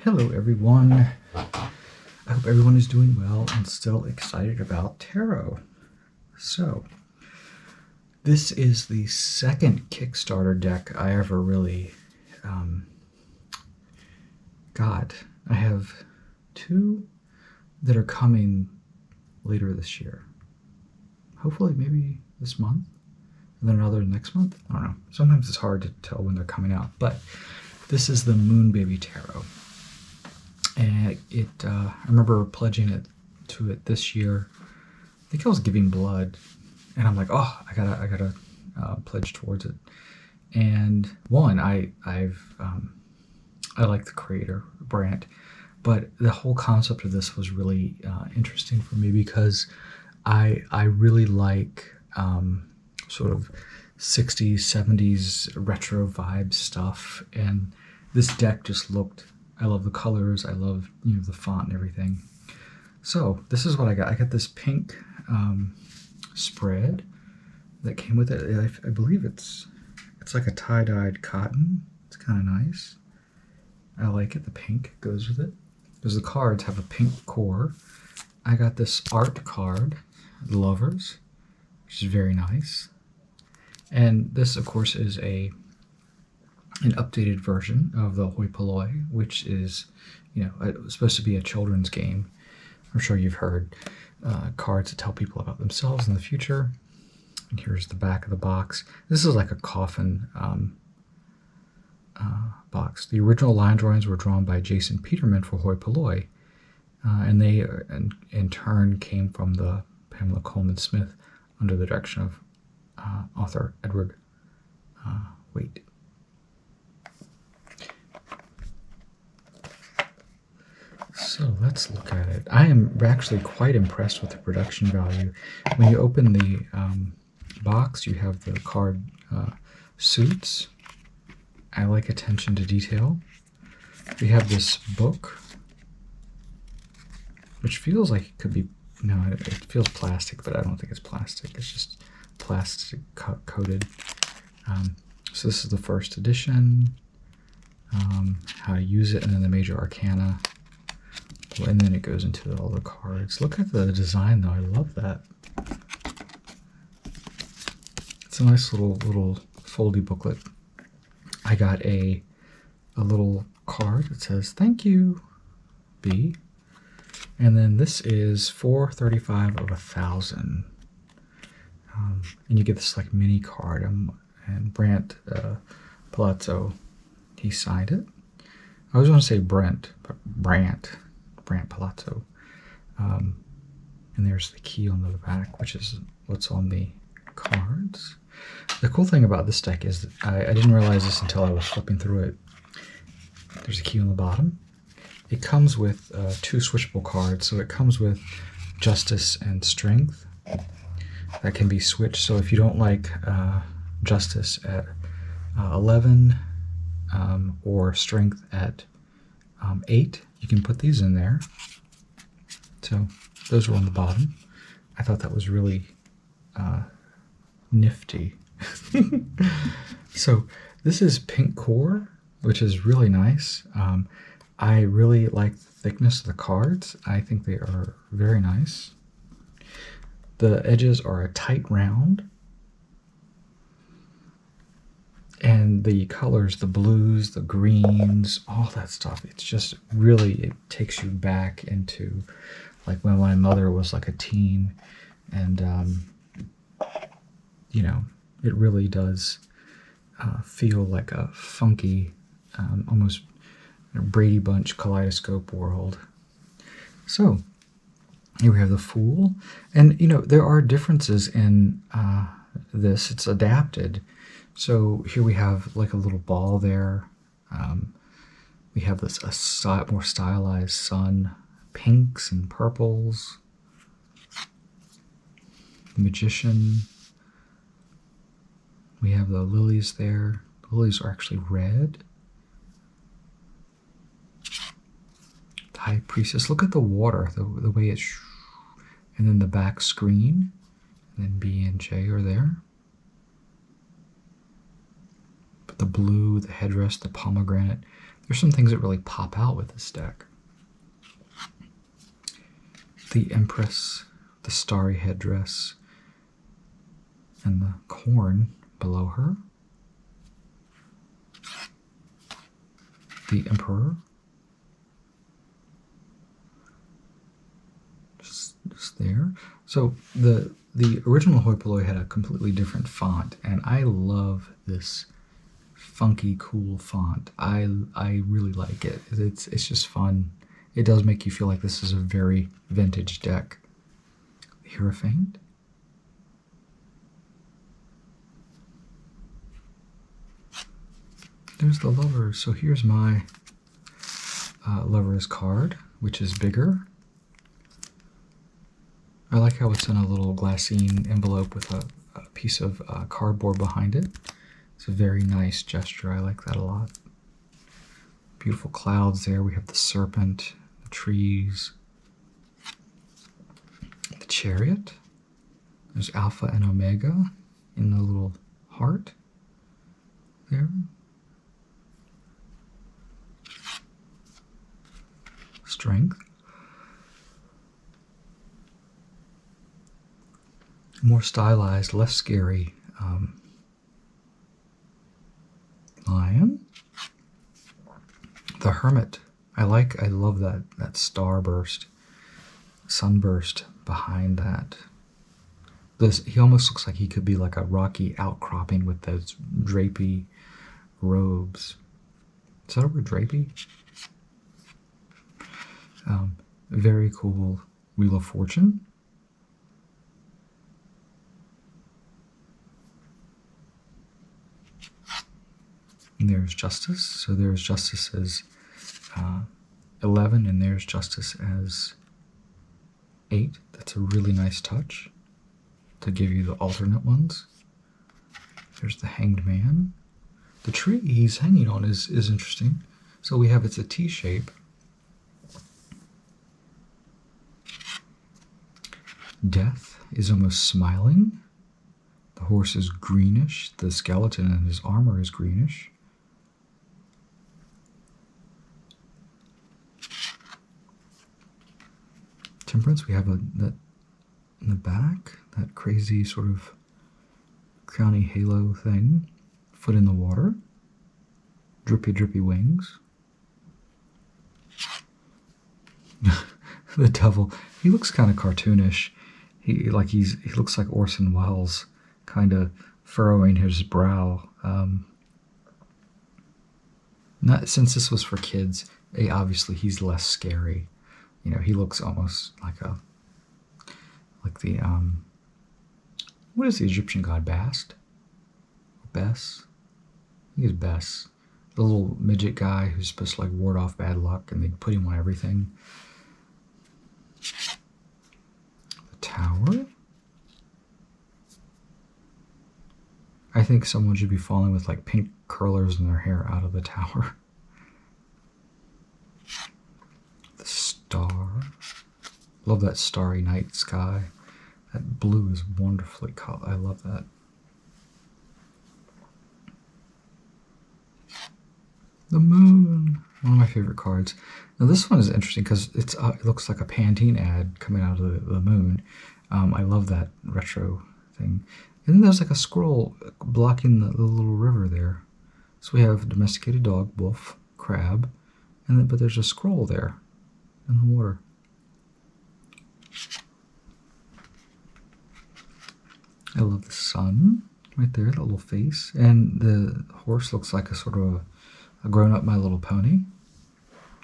Hello everyone. I hope everyone is doing well and still excited about tarot. So, this is the second Kickstarter deck I ever really got. I have two that are coming later this year. Hopefully maybe this month, and then another next month. I don't know. Sometimes it's hard to tell when they're coming out, but this is the Moon Baby Tarot. And I remember pledging to it this year. I think I was giving blood, and I'm like, oh, I gotta pledge towards it. And one, I like the creator, Brant, but the whole concept of this was really interesting for me because I really like sort of 60s, 70s retro vibe stuff, and this deck just looked. I love the colors. I love the font and everything. So this is what I got. I got this pink spread that came with it. I believe it's like a tie-dyed cotton. It's kind of nice. I like it. The pink goes with it. Because the cards have a pink core. I got this art card, Lovers, which is very nice. And this, of course, is an updated version of the Hoi Polloi, which is, supposed to be a children's game. I'm sure you've heard cards that tell people about themselves in the future. And here's the back of the box. This is like a coffin box. The original line drawings were drawn by Jason Peterman for Hoi Polloi, and they, in turn, came from the Pamela Coleman Smith under the direction of author Edward Waite. So let's look at it. I am actually quite impressed with the production value. When you open the box, you have the card suits. I like attention to detail. We have this book, which feels like it could be, it feels plastic, but I don't think it's plastic. It's just plastic coated. So this is the first edition, how to use it, and then the major arcana. And then it goes into all the cards. Look at the design, though. I love that. It's a nice little foldy booklet. I got a little card that says, "Thank you, B." And then this is 435 of 1,000. And you get this like mini card. And Brant Palazzo, he signed it. I always want to say Brent, but Brant Palazzo. And there's the key on the back, which is what's on the cards. The cool thing about this deck is that I didn't realize this until I was flipping through it. There's a key on the bottom. It comes with two switchable cards, so it comes with Justice and Strength. That can be switched, so if you don't like Justice at 11 or Strength at 8, you can put these in there. So those were on the bottom. I thought that was really nifty. So this is pink core, which is really nice. I really like the thickness of the cards. I think they are very nice. The edges are a tight round. And the colors, the blues, the greens, all that stuff, it's just really, it takes you back into like when my mother was like a teen, and it really does feel like a funky, almost Brady Bunch kaleidoscope world. So here we have the Fool, and there are differences in this. It's adapted. So here we have like a little ball there. We have this more stylized sun, pinks and purples. The Magician. We have the lilies there. The lilies are actually red. The High Priestess. Look at the water, the way it's, and then the back screen, and then B and J are there. But the blue, the headdress, the pomegranate. There's some things that really pop out with this deck. The Empress, the starry headdress, and the corn below her. The Emperor. Just there. So the original Hoi Polloi had a completely different font, and I love this funky, cool font. I really like it. It's just fun. It does make you feel like this is a very vintage deck. Hierophant. There's the Lovers. So here's my Lovers card, which is bigger. I like how it's in a little glassine envelope with a piece of cardboard behind it. It's a very nice gesture. I like that a lot. Beautiful clouds there. We have the serpent, the trees, the Chariot. There's Alpha and Omega in the little heart there. Strength. More stylized, less scary. Lion. The Hermit. I love that starburst, sunburst behind that. He almost looks like he could be like a rocky outcropping with those drapey robes. Is that a word, drapey? Very cool Wheel of Fortune. And there's Justice. So there's Justice as 11, and there's Justice as 8. That's a really nice touch to give you the alternate ones. There's the Hanged Man. The tree he's hanging on is interesting. So we have, it's a T shape. Death is almost smiling. The horse is greenish. The skeleton in his armor is greenish. Temperance, we have that in the back, that crazy sort of crowny halo thing. Foot in the water. Drippy, drippy wings. The Devil, he looks kind of cartoonish. He looks like Orson Welles, kind of furrowing his brow. Not since this was for kids, obviously he's less scary. You know, he looks almost like the what is the Egyptian god, Bast? Bess? I think it's Bess. The little midget guy who's supposed to like ward off bad luck, and they put him on everything. The Tower. I think someone should be falling with like pink curlers in their hair out of the tower. The Star. Love that starry night sky. That blue is wonderfully colored. I love that. The Moon. One of my favorite cards. Now this one is interesting because it looks like a Pantene ad coming out of the moon. I love that retro thing. And then there's like a scroll blocking the little river there. So we have domesticated dog, wolf, crab, but there's a scroll there in the water. I love the sun right there, that little face. And the horse looks like a sort of a grown-up My Little Pony.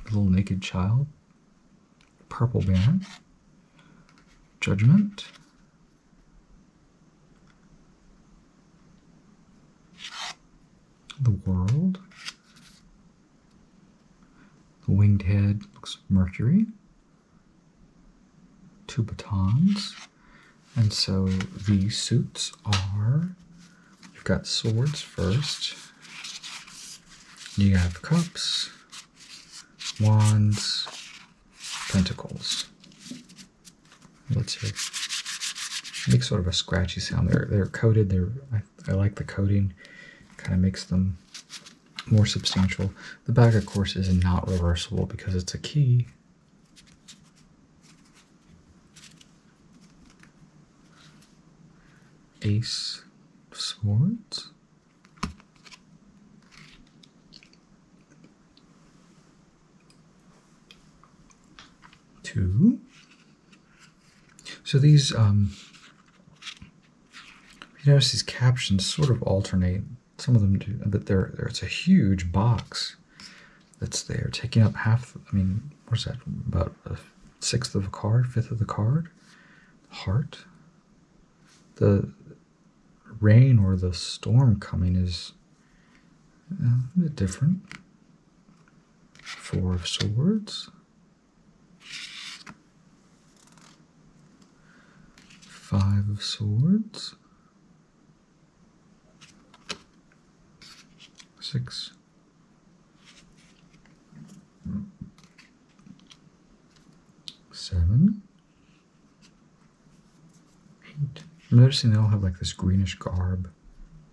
A little naked child. Purple banner. Judgment. The World. The winged head looks Mercury. 2 batons. And so the suits are, you've got swords first. You have cups, wands, pentacles. Let's hear. Makes sort of a scratchy sound. They're coated. I like the coating. Kind of makes them more substantial. The back, of course, is not reversible because it's a key. Ace of Swords. Two. So these, you notice these captions sort of alternate. Some of them do, but it's a huge box that's there, taking up half, I mean, what's that, about a sixth of a card, fifth of the card? Heart. The rain or the storm coming is a bit different. Four of Swords. Five of Swords. Six. Seven. Eight. I'm noticing they all have like this greenish garb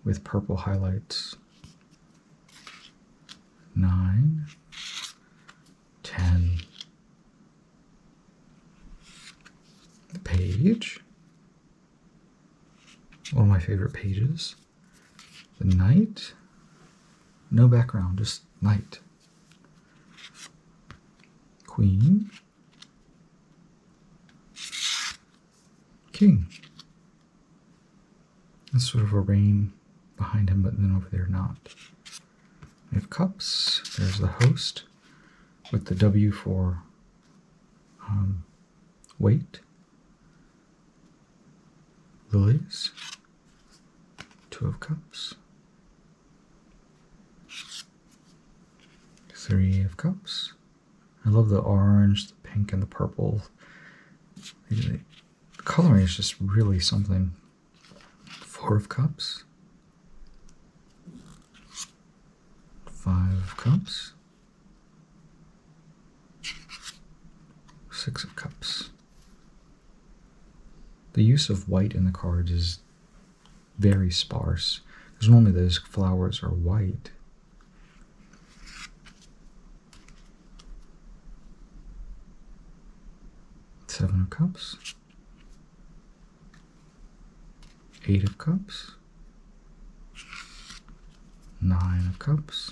with purple highlights. 9. 10. The Page. One of my favorite pages. The Knight. No background, just Knight. Queen. King. That's sort of a rain behind him, but then over there not. We have Cups. There's the Host with the W for weight. Lilies. Two of Cups. Three of Cups. I love the orange, the pink, and the purple. The coloring is just really something. Four of Cups. Five of Cups. Six of Cups. The use of white in the cards is very sparse, because normally those flowers are white. Seven of Cups. Eight of Cups. Nine of Cups.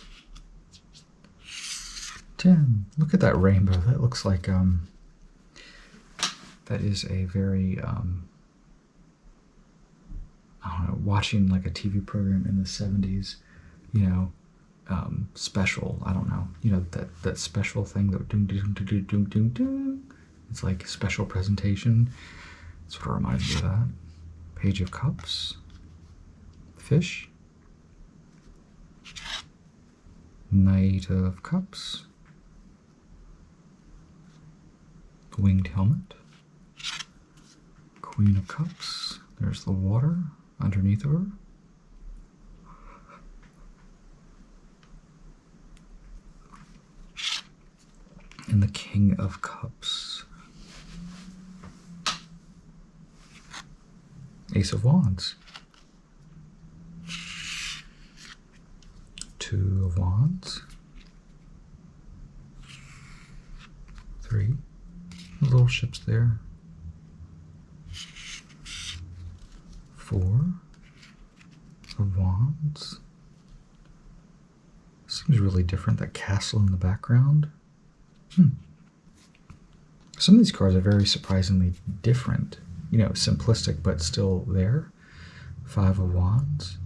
10. Look at that rainbow. That looks like that is a very I don't know, watching like a TV program in the 70s, you know, special, I don't know, you know, that special thing that doom doom doom doom doom doom doom. It's like a special presentation. Sort of reminds me of that. Page of Cups. Fish. Knight of Cups. Winged Helmet. Queen of Cups. There's the water underneath her. And the King of Cups. Ace of Wands. Two of Wands. 3. The little ships there. 4 of Wands. Seems really different, that castle in the background. Some of these cards are very surprisingly different. You know, simplistic, but still there. 5 of Wands.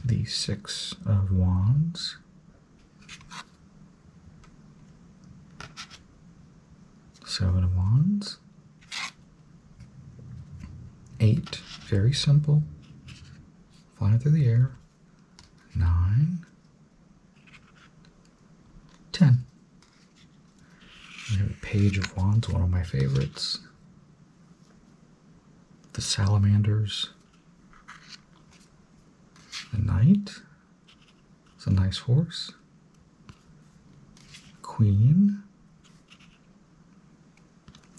The 6 of Wands. 7 of Wands. 8, very simple. Flying through the air. 9. 10. We have a Page of Wands, one of my favorites. The Salamanders. The Knight. It's a nice horse. Queen.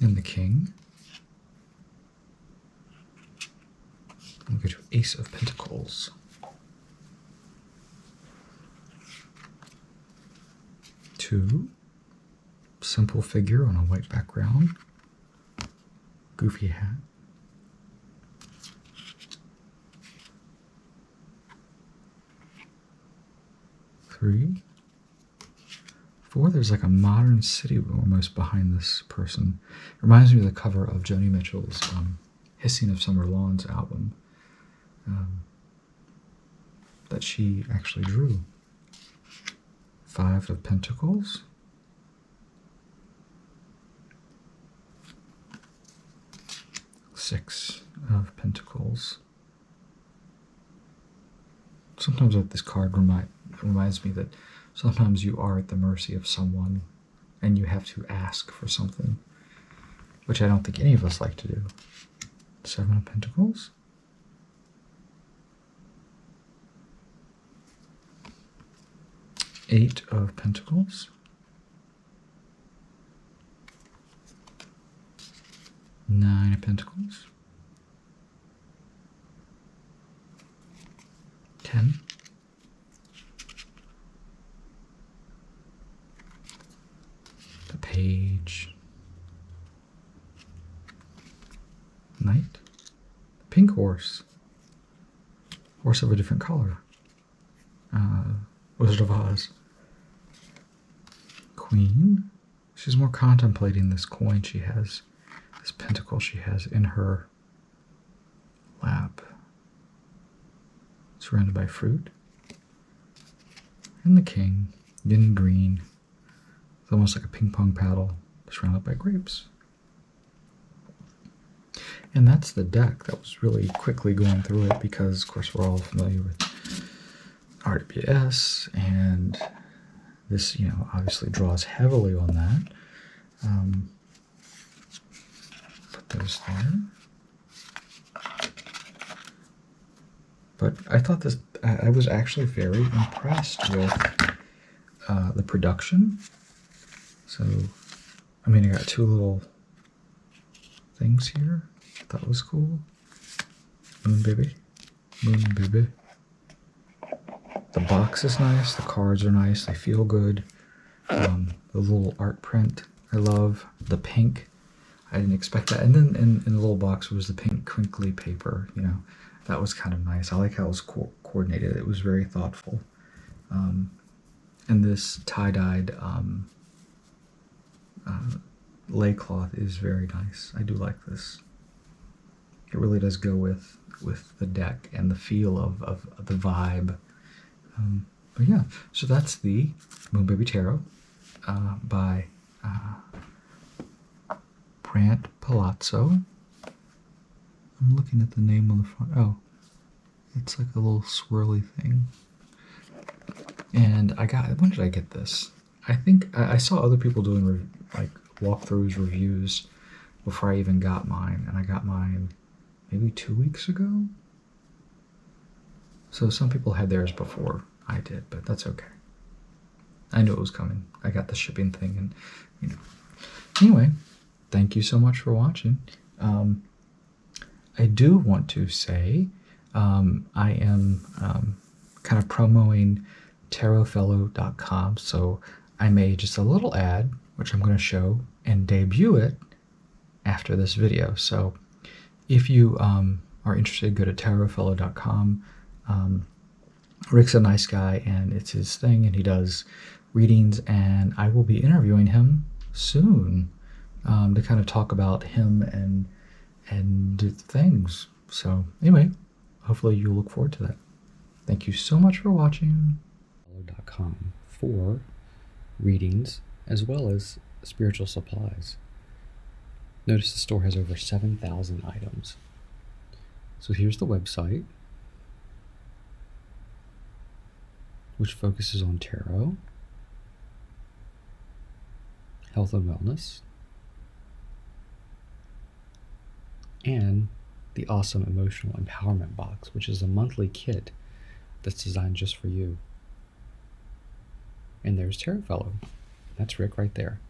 And the King. We'll go to Ace of Pentacles. 2. Simple figure on a white background. Goofy hat. 3. 4, there's like a modern city almost behind this person. It reminds me of the cover of Joni Mitchell's Hissing of Summer Lawns album that she actually drew. 5 of Pentacles. 6 of Pentacles. Sometimes with this card reminds me that sometimes you are at the mercy of someone and you have to ask for something, which I don't think any of us like to do. 7 of Pentacles. 8 of Pentacles. 9 of Pentacles. 10. The Page. Knight. Pink horse. Horse of a different color. Wizard of Oz. Queen. She's more contemplating this coin she has, this pentacle she has in her lap. Surrounded by fruit. And the King, in green. It's almost like a ping pong paddle, surrounded by grapes. And that's the deck. That was really quickly going through it because, of course, we're all familiar with RWS, and this, obviously draws heavily on that. Put those there. But I thought I was actually very impressed with the production. So, I got 2 little things here. That was cool. Moon baby. Moon baby. The box is nice. The cards are nice. They feel good. The little art print I love. The pink. I didn't expect that. And then in the little box was the pink crinkly paper. That was kind of nice. I like how it was coordinated. It was very thoughtful. And this tie-dyed lay cloth is very nice. I do like this. It really does go with the deck and the feel of the vibe. But yeah, so that's the Moon Baby Tarot by Brant Palazzo. I'm looking at the name on the front. Oh, it's like a little swirly thing. And when did I get this? I think I saw other people doing walkthroughs, reviews before I even got mine. And I got mine maybe 2 weeks ago. So some people had theirs before I did, but that's okay. I knew it was coming. I got the shipping thing and, Anyway, thank you so much for watching. I do want to say I am kind of promoting tarotfellow.com, so I made just a little ad, which I'm going to show and debut it after this video. So if you are interested, go to tarotfellow.com. Rick's a nice guy, and it's his thing, and he does readings, and I will be interviewing him soon to kind of talk about him and things. So anyway, hopefully you'll look forward to that. Thank you so much for watching. .com for readings as well as spiritual supplies. Notice the store has over 7,000 items. So here's the website, which focuses on tarot, health and wellness, and the awesome emotional empowerment box, which is a monthly kit that's designed just for you. And there's Tarot Fellow. That's Rick right there.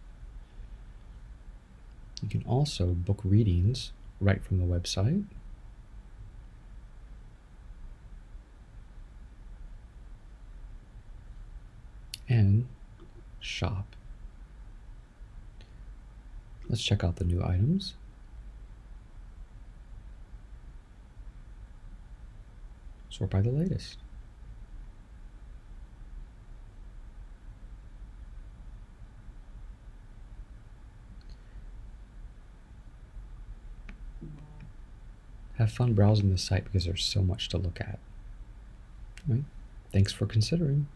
You can also book readings right from the website. And shop. Let's check out the new items. Sort by the latest. Have fun browsing the site because there's so much to look at. All right. Thanks for considering.